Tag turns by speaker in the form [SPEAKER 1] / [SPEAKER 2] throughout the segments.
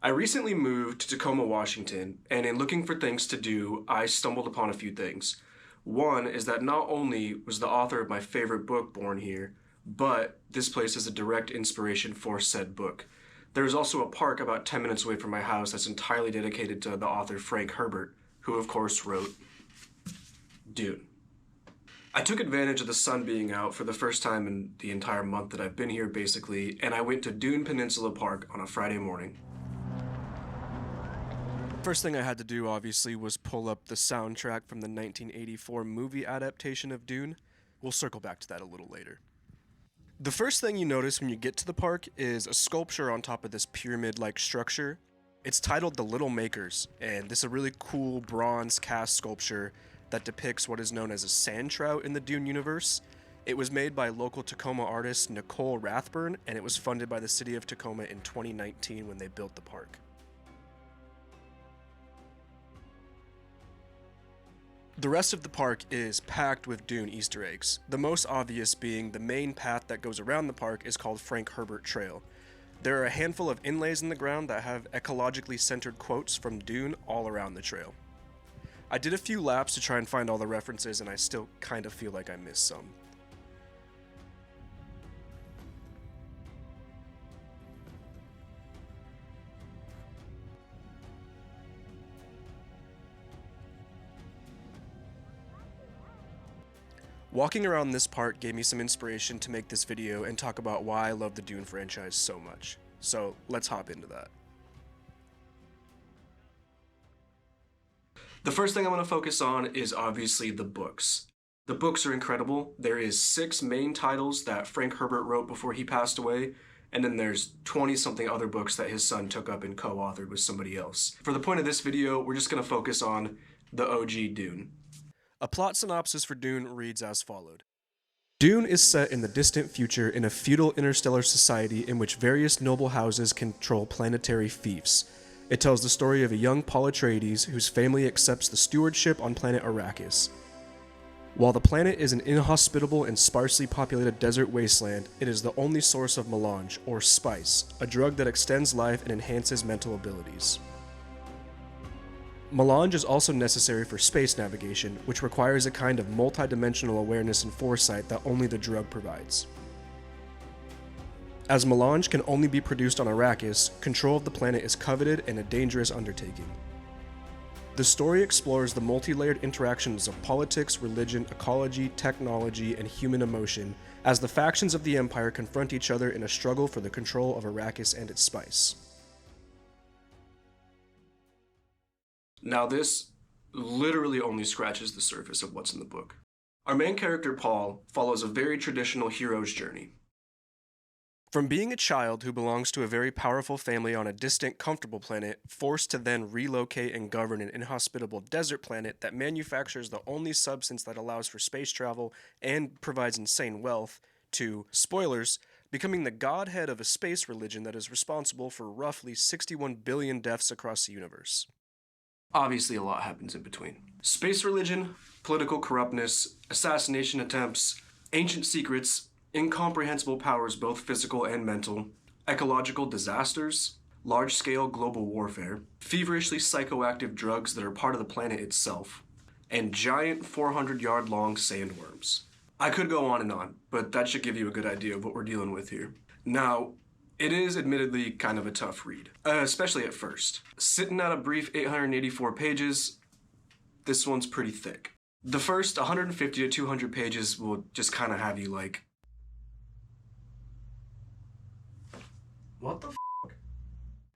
[SPEAKER 1] I recently moved to Tacoma, Washington, and in looking for things to do, I stumbled upon a few things. One is that not only was the author of my favorite book born here, but this place is a direct inspiration for said book. There is also a park about 10 minutes away from my house that's entirely dedicated to the author Frank Herbert, who of course wrote Dune. I took advantage of the sun being out for the first time in the entire month that I've been here, basically, and I went to Dune Peninsula Park on a Friday morning. First thing I had to do, obviously, was pull up the soundtrack from the 1984 movie adaptation of Dune. We'll circle back to that a little later. The first thing you notice when you get to the park is a sculpture on top of this pyramid-like structure. It's titled The Little Makers, and this is a really cool bronze cast sculpture that depicts what is known as a sand trout in the Dune universe. It was made by local Tacoma artist Nicole Rathburn, and it was funded by the city of Tacoma in 2019 when they built the park. The rest of the park is packed with Dune Easter eggs, the most obvious being the main path that goes around the park is called Frank Herbert Trail. There are a handful of inlays in the ground that have ecologically centered quotes from Dune all around the trail. I did a few laps to try and find all the references, and I still kind of feel like I missed some. Walking around this park gave me some inspiration to make this video and talk about why I love the Dune franchise so much. So let's hop into that. The first thing I'm going to focus on is obviously the books. The books are incredible. There is 6 main titles that Frank Herbert wrote before he passed away, and then there's 20-something other books that his son took up and co-authored with somebody else. For the point of this video, we're just going to focus on the OG Dune. A plot synopsis for Dune reads as followed. Dune is set in the distant future in a feudal interstellar society in which various noble houses control planetary fiefs. It tells the story of a young Paul Atreides whose family accepts the stewardship on planet Arrakis. While the planet is an inhospitable and sparsely populated desert wasteland, it is the only source of melange, or spice, a drug that extends life and enhances mental abilities. Melange is also necessary for space navigation, which requires a kind of multi-dimensional awareness and foresight that only the drug provides. As melange can only be produced on Arrakis, control of the planet is coveted and a dangerous undertaking. The story explores the multi-layered interactions of politics, religion, ecology, technology, and human emotion as the factions of the Empire confront each other in a struggle for the control of Arrakis and its spice. Now this literally only scratches the surface of what's in the book. Our main character, Paul, follows a very traditional hero's journey. From being a child who belongs to a very powerful family on a distant, comfortable planet, forced to then relocate and govern an inhospitable desert planet that manufactures the only substance that allows for space travel and provides insane wealth, to, spoilers, becoming the godhead of a space religion that is responsible for roughly 61 billion deaths across the universe. Obviously, a lot happens in between. Space religion, political corruptness, assassination attempts, ancient secrets, incomprehensible powers both physical and mental, ecological disasters, large-scale global warfare, feverishly psychoactive drugs that are part of the planet itself, and giant 400-yard-long sandworms. I could go on, but that should give you a good idea of what we're dealing with here. Now, it is admittedly kind of a tough read, especially at first. Sitting at a brief 884 pages, this one's pretty thick. The first 150 to 200 pages will just kind of have you like, what the f***?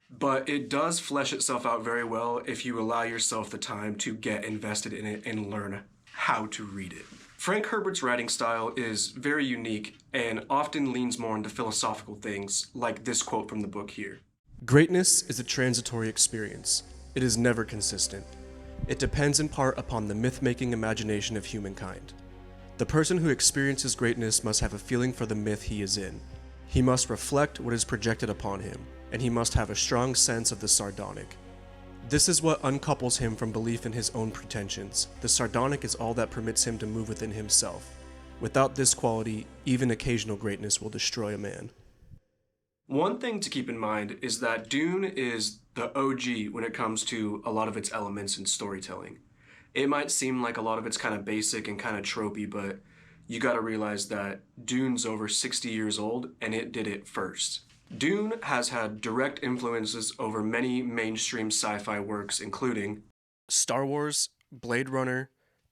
[SPEAKER 1] But it does flesh itself out very well if you allow yourself the time to get invested in it and learn how to read it. Frank Herbert's writing style is very unique and often leans more into philosophical things, like this quote from the book here. Greatness is a transitory experience. It is never consistent. It depends in part upon the myth-making imagination of humankind. The person who experiences greatness must have a feeling for the myth he is in. He must reflect what is projected upon him, and he must have a strong sense of the sardonic. This is what uncouples him from belief in his own pretensions. The sardonic is all that permits him to move within himself. Without this quality, even occasional greatness will destroy a man. One thing to keep in mind is that Dune is the OG when it comes to a lot of its elements in storytelling. It might seem like a lot of it's kind of basic and kind of tropey, but you gotta realize that Dune's over 60 years old and it did it first. Dune has had direct influences over many mainstream sci-fi works, including Star Wars, Blade Runner,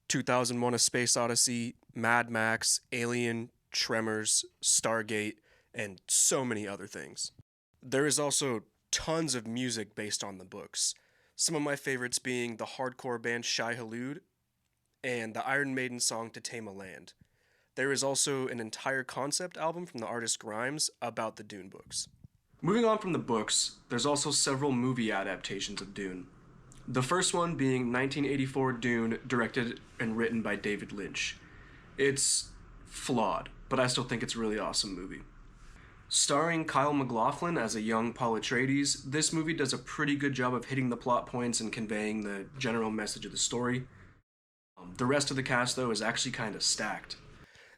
[SPEAKER 1] 2001: A Space Odyssey, Mad Max, Alien, Tremors, Stargate, and so many other things. There is also tons of music based on the books. Some of my favorites being the hardcore band Shai Hulud and the Iron Maiden song To Tame a Land. There is also an entire concept album from the artist Grimes about the Dune books. Moving on from the books, there's also several movie adaptations of Dune. The first one being 1984 Dune, directed and written by David Lynch. It's flawed, but I still think it's a really awesome movie. Starring Kyle MacLachlan as a young Paul Atreides, this movie does a pretty good job of hitting the plot points and conveying the general message of the story. The rest of the cast, though, is actually kind of stacked.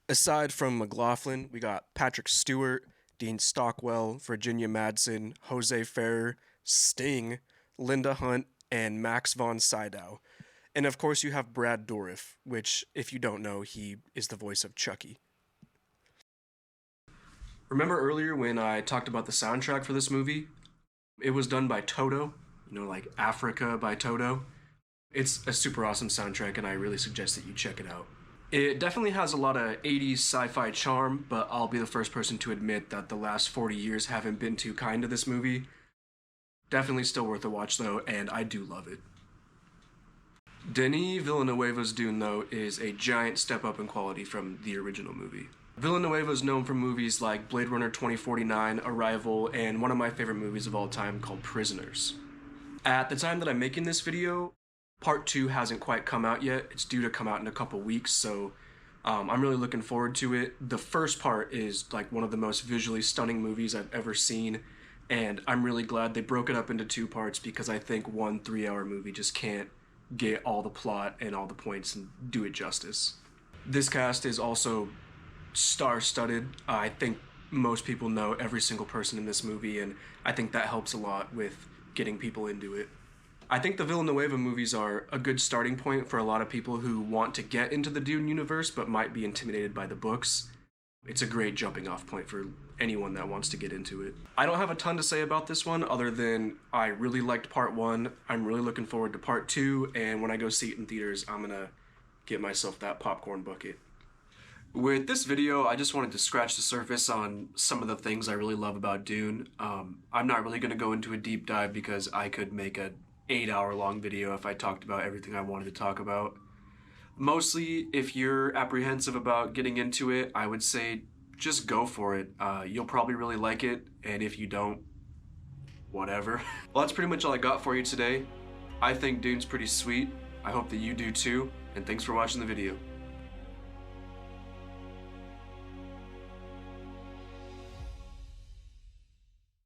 [SPEAKER 1] Aside from MacLachlan, we got Patrick Stewart, Dean Stockwell, Virginia Madsen, Jose Ferrer, Sting, Linda Hunt, and Max von Sydow. And of course you have Brad Dourif, which, if you don't know, he is the voice of Chucky. Remember earlier when I talked about the soundtrack for this movie? It was done by Toto, like Africa by Toto. It's a super awesome soundtrack and I really suggest that you check it out. It definitely has a lot of 80s sci-fi charm, but I'll be the first person to admit that the last 40 years haven't been too kind to this movie. Definitely still worth a watch though, and I do love it. Denis Villeneuve's Dune, though, is a giant step up in quality from the original movie. Villeneuve is known for movies like Blade Runner 2049, Arrival, and one of my favorite movies of all time called Prisoners. At the time that I'm making this video, Part 2 hasn't quite come out yet. It's due to come out in a couple weeks, so I'm really looking forward to it. The first part is like one of the most visually stunning movies I've ever seen, and I'm really glad they broke it up into 2 parts because I think one 3-hour movie just can't get all the plot and all the points and do it justice. This cast is also star-studded. I think most people know every single person in this movie, and I think that helps a lot with getting people into it. I think the Villeneuve movies are a good starting point for a lot of people who want to get into the Dune universe but might be intimidated by the books. It's a great jumping off point for anyone that wants to get into it. I don't have a ton to say about this one other than I really liked Part 1. I'm really looking forward to Part 2, and when I go see it in theaters, I'm gonna get myself that popcorn bucket. With this video, I just wanted to scratch the surface on some of the things I really love about Dune. I'm not really gonna go into a deep dive because I could make a 8-hour-long video if I talked about everything I wanted to talk about. Mostly, if you're apprehensive about getting into it, I would say just go for it. You'll probably really like it, and if you don't, whatever. Well, that's pretty much all I got for you today. I think Dune's pretty sweet. I hope that you do too, and thanks for watching the video.